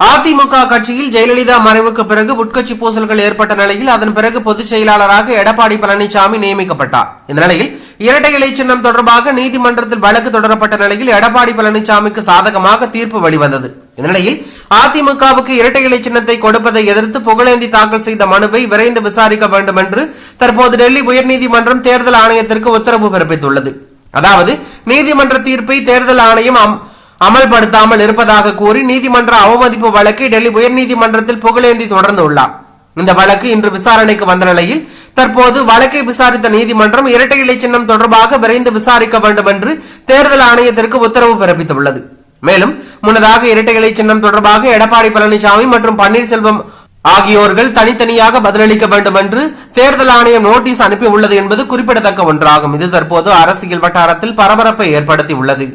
அதிமுக கட்சியில் ஜெயலலிதா மறைவுக்கு பிறகு உட்கட்சி பூசல்கள் ஏற்பட்ட நிலையில் அதன் பிறகு பொதுச் செயலாளராக எடப்பாடி பழனிசாமி நியமிக்கப்பட்டார். இந்த நிலையில் இரட்டை இலை சின்னம் தொடர்பாக நீதிமன்றத்தில் வழக்கு தொடரப்பட்ட நிலையில் எடப்பாடி பழனிசாமிக்கு சாதகமாக தீர்ப்பு வெளிவந்தது. இந்த நிலையில் அதிமுகவுக்கு இரட்டை இலை சின்னத்தை கொடுப்பதை எதிர்த்து புகழேந்தி தாக்கல் செய்த மனுவை விரைந்து விசாரிக்க வேண்டும் என்று தற்போது டெல்லி உயர்நீதிமன்றம் தேர்தல் ஆணையத்திற்கு உத்தரவு பிறப்பித்துள்ளது. அதாவது நீதிமன்ற தீர்ப்பை தேர்தல் ஆணையம் அமல்படுத்தாமல் இருப்பதாக கூறி நீதிமன்ற அவமதிப்பு வழக்கை டெல்லி உயர்நீதிமன்றத்தில் புகழேந்தி தொடர்ந்துள்ளார். இந்த வழக்கு இன்று விசாரணைக்கு வந்த நிலையில் தற்போது வழக்கை விசாரித்த நீதிமன்றம் இரட்டை இலை சின்னம் தொடர்பாக விரைந்து விசாரிக்க வேண்டும் என்று தேர்தல் ஆணையத்திற்கு உத்தரவு பிறப்பித்துள்ளது. மேலும் முன்னதாக இரட்டை இலை சின்னம் தொடர்பாக எடப்பாடி பழனிசாமி மற்றும் பன்னீர்செல்வம் ஆகியோர்கள் தனித்தனியாக பதிலளிக்க வேண்டும் என்று தேர்தல் ஆணையம் நோட்டீஸ் அனுப்பி உள்ளது என்பது குறிப்பிடத்தக்க ஒன்றாகும். இது தற்போது அரசியல் வட்டாரத்தில் பரபரப்பை ஏற்படுத்தி உள்ளது.